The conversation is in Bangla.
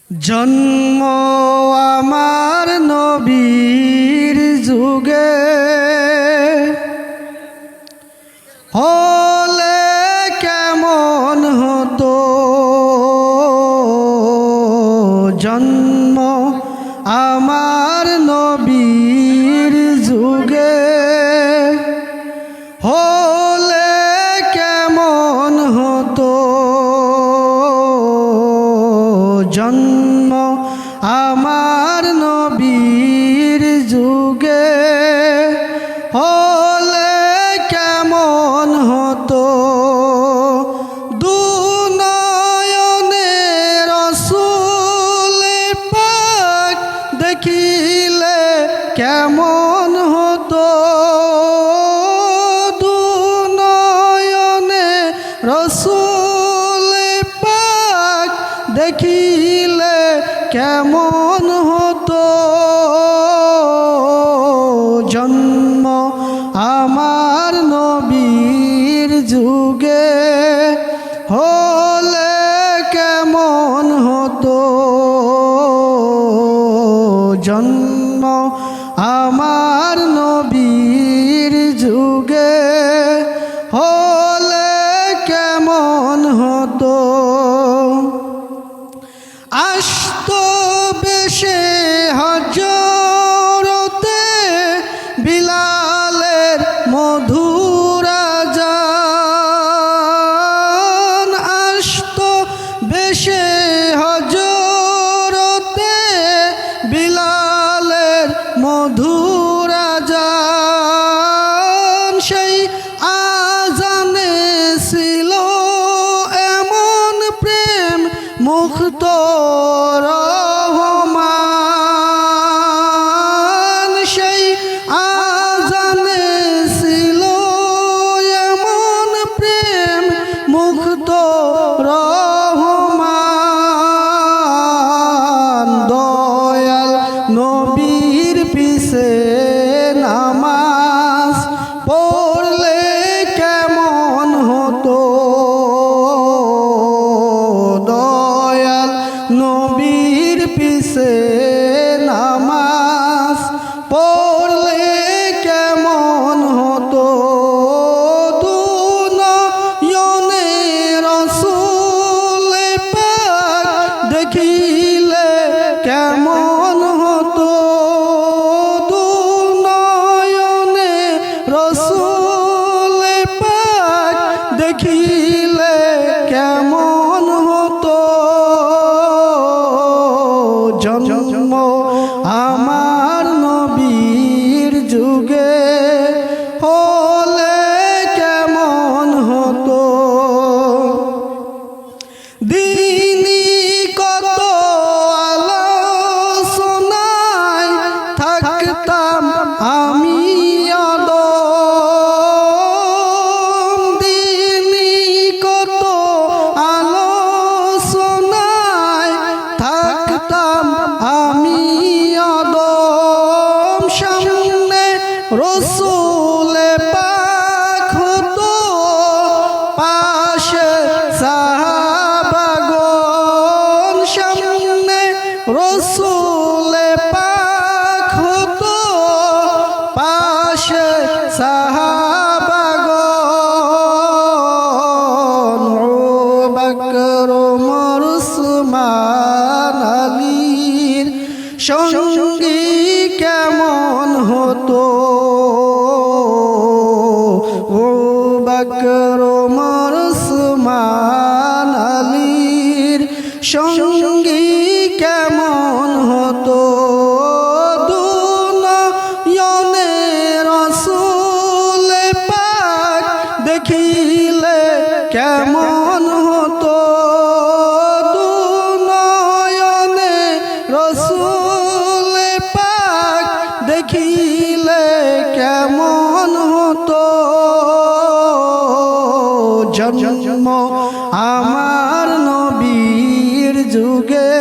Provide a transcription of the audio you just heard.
জন্ম আমার নবীর যুগে হলে কেমন হতো। জন্ম আমার নবীর যুগে হলে কেমন হতো। জন্ম আমার নবীর যুগে হলে কেমন হতো। দুনয়নে রাসূল পাক দেখিলে কেমন হতো। দুনয়নে রাসূল পাক দেখিলে কেমন হতো। জন্ম আমার নবীর যুগে হলে কেমন হতো। জন্ম আমার নবীর যুগে হলে কেমন হতো। আসত বেশে হজরতে বিলালের মধুর আযান। আসত বেশে হজরতে বিলালের মধুর আযান। সেই আযানে ছিল এমন প্রেম মুক্ত রহমান। সেই আযানে ছিল এমন প্রেম মুক্ত রহমান। দয়াল নবীর পিছে নামাজ পড়লে কেমন হতো। দয়াল নবীর পিছে নামাজ পড়লে কেমন হতো। দুনয়নে রাসূল পাক দেখিলে কেমন হতো। দুনয়নে রাসূল পাক দেখিলে কেমন হতো। জন্ম আমার নবীর যুগে হলে কেমন হতো। দিনী কত আলোচনায় থাকতাম আমি অদম। দিনী কত আলোচনায় থাকতাম আমি অদম। সামনে রাসূল পাক হতো, পাশে সাহাবাগণ। সামনে রাসূল পাক হতো, পাশে সাহাবাগণ। আবু বকর ওমর উসমান আলীর সঙ্গী কেমন হতো। আবু বকর ওমর উসমান আলীর সঙ্গী কেমন হতো। দুনয়নে রাসূল পাক দেখিলে কেমন হতো। দুনয়নে রাসূল পাক দেখিলে কেমন হতো। জন্ম আমার নবীর যুগে